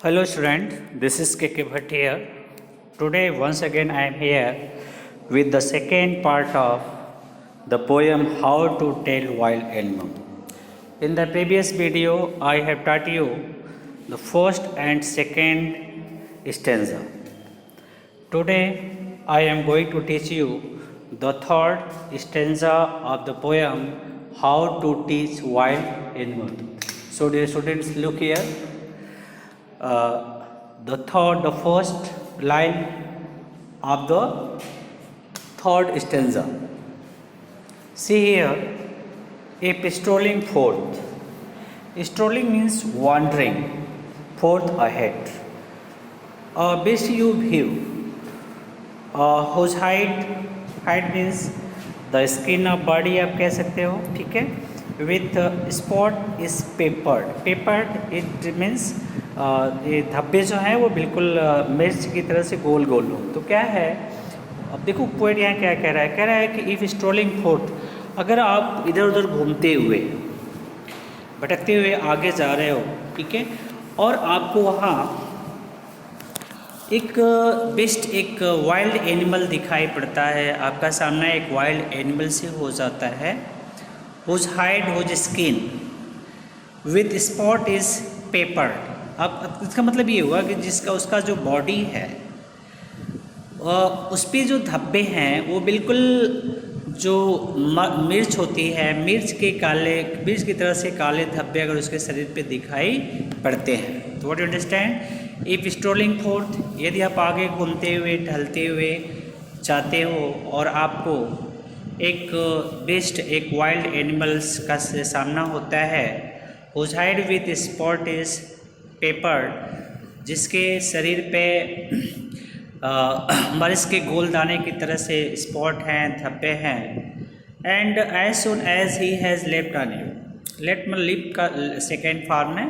Hello student, this is KK Bhatt here. Today once again I am here with the second part of the poem How to Tell Wild Animal. In the previous video I have taught you the first and second stanza. Today I am going to teach you the third stanza of the poem How to Teach Wild Animal. So dear students, look here. The first line of the third stanza. See here, a strolling forth. Strolling means wandering forth ahead. A beast you view, whose height means the skin of body आप कह सकते हो, ठीक है. With spot is papered. Papered it means ये धब्बे जो हैं वो बिल्कुल मिर्च की तरह से गोल गोल हो. तो क्या है, अब देखो पोएट यहाँ क्या कह रहा है कि इफ़ स्ट्रोलिंग फोर्थ, अगर आप इधर उधर घूमते हुए भटकते हुए आगे जा रहे हो, ठीक है, और आपको वहाँ एक बेस्ट एक वाइल्ड एनिमल दिखाई पड़ता है, आपका सामना एक वाइल्ड एनिमल से हो जाता है, whose hide whose skin with spot is peppered. अब इसका मतलब ये हुआ कि जिसका उसका जो बॉडी है उस पर जो धब्बे हैं वो बिल्कुल जो मिर्च होती है, मिर्च की तरह से काले धब्बे अगर उसके शरीर पे दिखाई पड़ते हैं. तो what you understand, if strolling fourth, यदि आप आगे घूमते हुए टहलते हुए जाते हो और आपको एक बेस्ट एक वाइल्ड एनिमल्स का सामना होता है, whose hide with spot is pepper, जिसके शरीर पे मर्च के गोल दाने की तरह से स्पॉट हैं, धब्बे हैं. And as soon as he has leapt on you, leapt में लिप का सेकेंड फॉर्म है,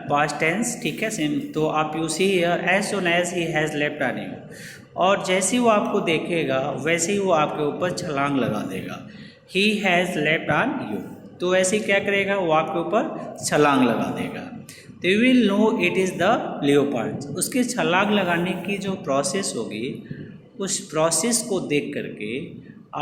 पास्ट टेंस, ठीक है, सेम. तो आप you see as soon as he has leapt on you, और जैसे ही वो आपको देखेगा वैसे ही वो आपके ऊपर छलांग लगा देगा. ही हैज़ लेफ्ट ऑन यू, तो वैसे ही क्या करेगा, वो आपके ऊपर छलांग लगा देगा. तो you will know it is the leopard. उसके छलांग लगाने की जो प्रोसेस होगी, उस प्रोसेस को देख करके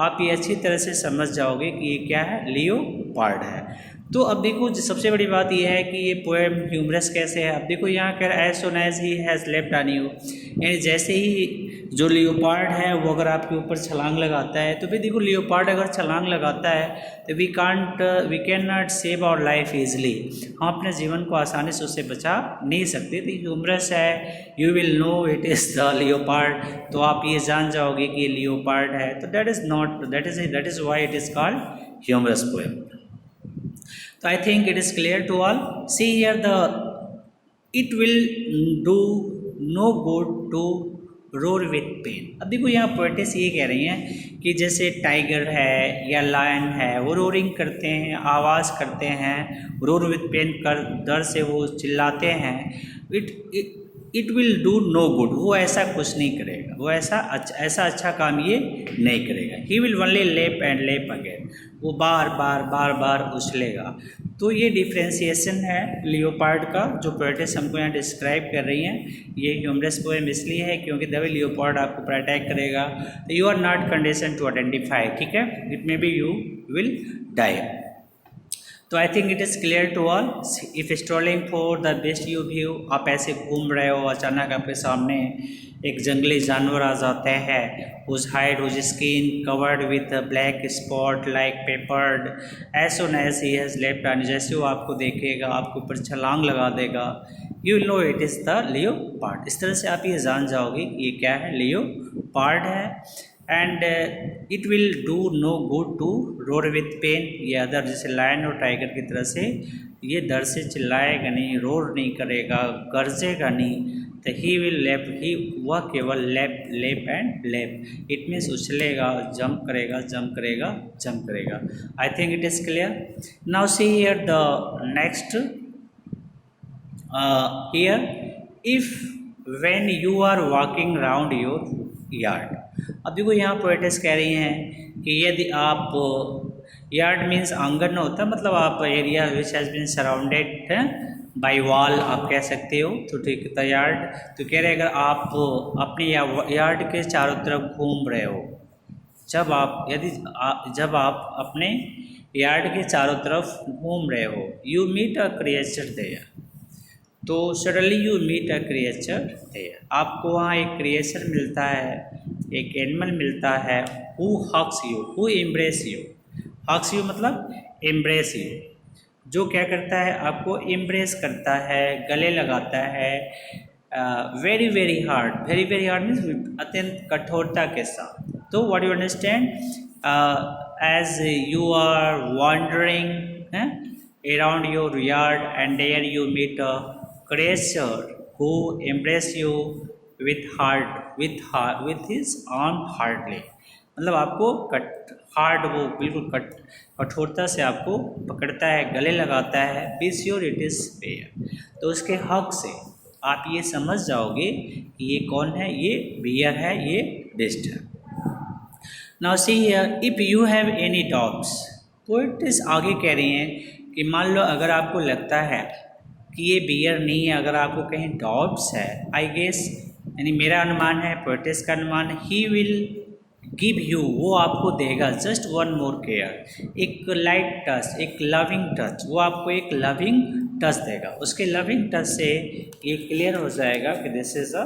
आप ये अच्छी तरह से समझ जाओगे कि ये क्या है, लियोपार्ड है. तो अब देखो सबसे बड़ी बात यह है कि ये पोएम ह्यूमरस कैसे है. अब देखो यहाँ कह रहा है as soon as he has leapt on you, यानी जैसे ही जो लियोपार्ड है वो अगर आपके ऊपर छलांग लगाता है, तो फिर देखो लियोपार्ड अगर छलांग लगाता है तो we can not save our life easily, हम अपने जीवन को आसानी से उससे बचा नहीं सकते. तो ह्यूमरस है, you will know it is the leopard, तो आप ये जान जाओगे कि ये लियोपार्ड है. तो that is why it is called humorous poem. So I think it is clear to all. See here, it will do no good to roar with pain. अब देखो यहाँ पोएटेस ये कह रही हैं कि जैसे टाइगर है या लायन है, वो रोरिंग करते हैं, आवाज़ करते हैं, रोर विथ पेन कर डर से वो चिल्लाते हैं. It will do no good, वो ऐसा कुछ नहीं करेगा, वो ऐसा अच्छा काम ये नहीं करेगा. ही विल ओनली लेप एंड लेप अगेन, वो बार बार उछलेगा. तो ये डिफ्रेंसिएशन है लियोपार्ड का जो पोएटेस हमको यहाँ डिस्क्राइब कर रही हैं. ये ह्यूमरस पोएम इसलिए है क्योंकि जब लियोपार्ड आपको अटैक करेगा तो you are not condition to identify, ठीक है, it may be you will die. तो I think it is clear to all. If strolling for the best you view, आप ऐसे घूम रहे हो, अचानक आपके सामने एक जंगली जानवर आ जाता है, उस हाइड उस skin covered with black spot like peppered, as soon as he has leapt on, जैसे वो आपको देखेगा आपके ऊपर छलांग लगा देगा, you will know it is the leopard. इस तरह से आप ये जान जाओगे कि ये क्या है, लियोपार्ड है. And it will do no good to roar with pain, ये अदर जैसे लायन और टाइगर की तरह से ये डर से चिल्लाएगा नहीं, रोर नहीं करेगा, गरजेगा नहीं. तो ही विल लेप, ही वह केवल लेप एंड लेप, इट मीन्स उछलेगा, जंप करेगा. I think it is clear. Now see here the next here, if when you are walking round your yard. अब देखो यहाँ पोएटेस कह रही हैं कि यदि आप, यार्ड मीन्स आंगन होता है, मतलब आप area which has been surrounded by wall आप कह सकते हो। तो ठीक द यार्ड, तो कह रहे अगर आप अपने यार्ड के चारों तरफ घूम रहे हो, जब आप अपने यार्ड के चारों तरफ घूम रहे हो, you meet a creature there, तो suddenly you meet a creature there, आपको वहाँ एक क्रिएचर मिलता है, एक एनिमल मिलता है, who hugs you, who embrace you, hugs you मतलब एम्ब्रेस यू, जो क्या करता है आपको एम्ब्रेस करता है, गले लगाता है, very very hard, very very hard means अत्यंत कठोरता के साथ। तो what you understand, as you are wandering around your yard and there you meet a creature who embrace you with his arm hardly, मतलब आपको हार्ड वो बिल्कुल कठोरता से आपको पकड़ता है, गले लगाता है, be sure it is bear, तो उसके हक से आप ये समझ जाओगे कि ये कौन है, ये बियर है, ये बेस्ट है। Now see here, if you have any dogs, poets आगे कह रही हैं कि मान लो अगर आपको लगता है कि ये बियर नहीं है, अगर आपको कहीं डॉग्स है, आई गेस, यानी मेरा अनुमान है, पोएट्स का अनुमान, ही विल गिव यू, वो आपको देगा जस्ट वन मोर केयर, एक लाइट टच, एक लविंग टच, वो आपको एक लविंग टच देगा, उसके लविंग टच से ये क्लियर हो जाएगा कि दिस इज़ अ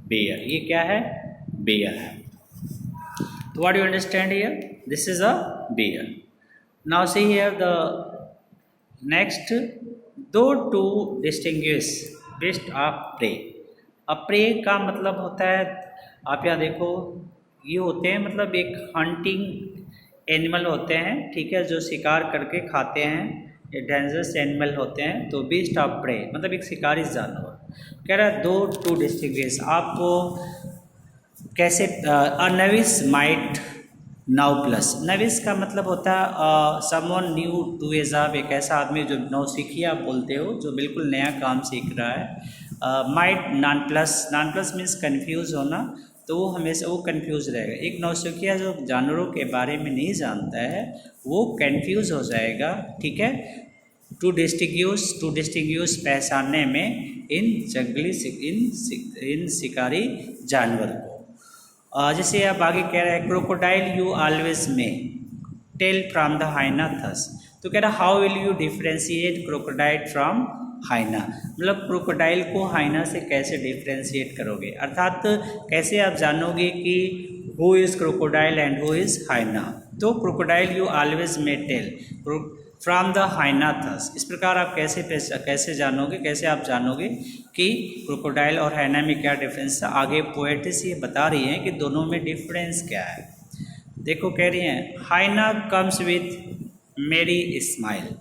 बियर, ये क्या है, बियर है। तो what you understand here, this is a bear. Now see here the next, दो to distinguish best of prey. अब प्रे का मतलब होता है, आप यहाँ देखो, ये होते हैं मतलब एक हंटिंग एनिमल होते हैं, ठीक है, जो शिकार करके खाते हैं, ये डेंजरस एनिमल होते हैं। तो बीस्ट ऑफ प्रे मतलब एक शिकारी जानवर। कह रहा है दो टू डिस्टिंग्विश, आपको कैसे, novice might nonplus, novice का मतलब होता है someone new to a job, एक ऐसा आदमी जो नौसिखिया बोलते हो, जो बिल्कुल नया काम सीख रहा है। Might non plus, non plus means confuse होना, तो वो हमेशा वो कन्फ्यूज़ रहेगा। एक नौसिखिया जो जानवरों के बारे में नहीं जानता है वो कन्फ्यूज़ हो जाएगा, ठीक है। टू डिस्टिंग्यूश पहचानने में इन जंगली इन शिकारी जानवर को। जैसे आप आगे कह रहे हैं, crocodile you always may tell from the hyena thus, तो कह रहा how will you differentiate crocodile from hyena, मतलब क्रोकोडाइल को हाइना से कैसे डिफ्रेंशिएट करोगे, अर्थात कैसे आप जानोगे कि who is crocodile and who is hyena. तो crocodile you always may tell from the hyena thus, इस प्रकार आप कैसे जानोगे, कैसे आप जानोगे कि क्रोकोडाइल और हाइना में क्या डिफरेंस है। आगे पोएट्स ये बता रही हैं कि दोनों में डिफरेंस क्या है। देखो कह रही हैं, हाइना कम्स विथ मेरी स्माइल।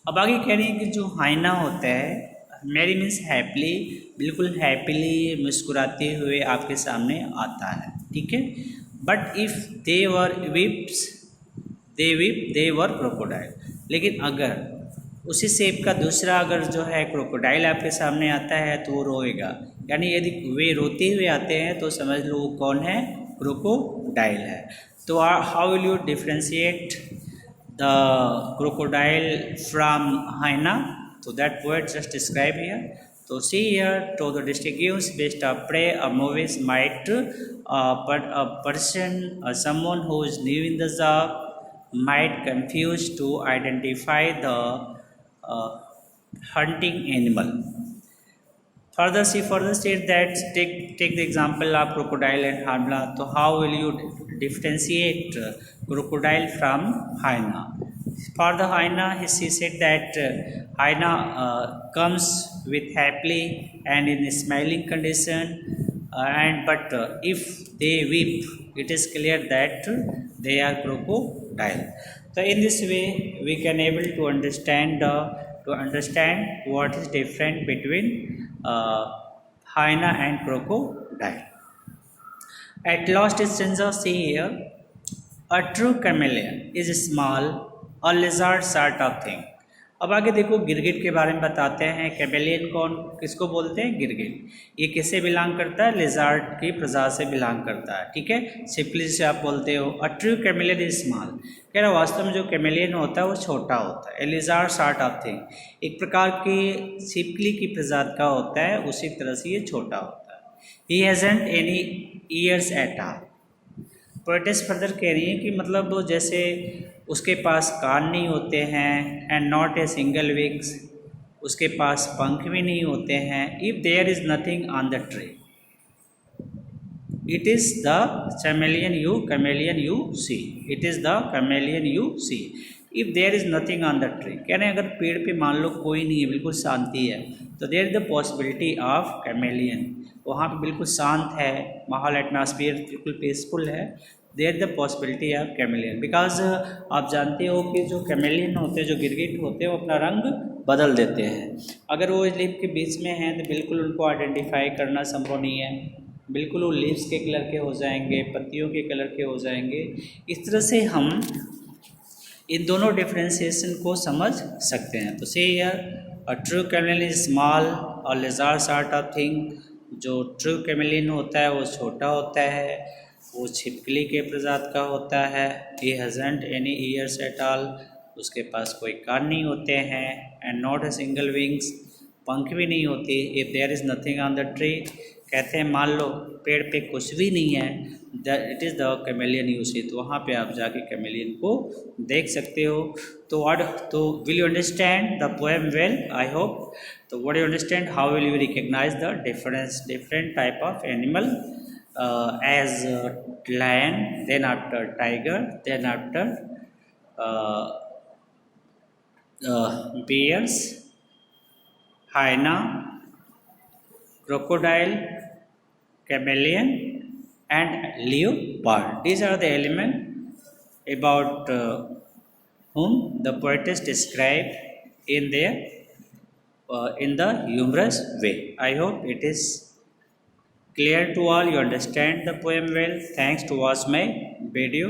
अब आगे कह रही हैं कि जो हाइना होता है, मेरी मीन्स हैप्पली, बिल्कुल हैप्पीली मुस्कुराते हुए आपके सामने आता है, ठीक है। But if they were chips they were crocodile, लेकिन अगर उसी शेप का दूसरा अगर जो है क्रोकोडाइल आपके सामने आता है तो वो रोएगा, यानी यदि वे रोते हुए आते हैं तो समझ लो वो कौन है, क्रोकोडाइल है। तो how will you differentiate the crocodile from hyena, तो that word just describe here. तो see here, to the distinguish best of prey a movies might but a person, someone who is new in the job might confuse to identify the hunting animal. Further state that, take the example of crocodile and hyena. So how will you differentiate crocodile from hyena? For the hyena, she said that hyena comes with happily and in a smiling condition, but if they weep, it is clear that they are crocodile. So in this way we can able to understand what is different between hyena and crocodile. At last stranger, see here, a true chameleon is small, a lizard sort of thing. अब आगे देखो गिरगिट के बारे में बताते हैं। Chameleon कौन किसको बोलते हैं? गिरगिट। ये किससे बिलोंग करता है? लिजार्ड की प्रजाति से बिलोंग करता है। ठीक है, सिंपली से आप बोलते हो a true chameleon is small. कह रहा वास्तव में जो कैमेलियन होता है वो छोटा होता है। ए लिजार्ड सॉर्ट ऑफ थिंग, एक प्रकार की छिपकली की प्रजाति का होता है, उसी तरह से ये छोटा होता है। He hasn't any ears at all. Poet's further कह रही है कि मतलब वो जैसे उसके पास कान नहीं होते हैं, and not a single wings, उसके पास पंख भी नहीं होते हैं। If there is nothing on the tree it is the chameleon you see. It is the chameleon you see if there is nothing on the tree. कह रहे हैं अगर पेड़ पे मान लो कोई नहीं है, बिल्कुल शांति है, तो there is the possibility of chameleon. वहाँ पे बिल्कुल शांत है, माहौल एटमॉस्फेयर बिल्कुल पीसफुल है, there the possibility of chameleon. Because आप जानते हो कि जो कैमेलियन होते हैं, जो गिरगिट होते हैं, वो अपना रंग बदल देते हैं। अगर वो लीफ के बीच में हैं तो बिल्कुल उनको आइडेंटिफाई करना संभव नहीं है, बिल्कुल वो लीव्स के कलर के हो जाएंगे, पत्तियों के कलर के हो जाएंगे। इस तरह से हम इन दोनों डिफ्रेंसिएशन को समझ सकते हैं। तो से here a true chameleon is small और लिजार्ड सॉर्ट ऑफ थिंग। जो ट्रू कैमेलियन होता है वो छोटा होता है, वो छिपकली के प्रजाति का होता है। He hasn't any ears at all, उसके पास कोई कान नहीं होते हैं। And not a single wings, पंख भी नहीं होती। If there is nothing on the tree, कहते हैं मान लो पेड़ पे कुछ भी नहीं है, it is the chameleon you see, तो वहाँ पे आप जाके कैमेलियन को देख सकते हो। तो will you understand the poem well? I hope. तो what you understand, how will you recognise the different type of animal as lion, then after tiger, then after bears, hyena, crocodile, chameleon and leopard. These are the elements about whom the poetess describe in the humorous way. I hope it is clear to all. You understand the poem well. Thanks to watch my video.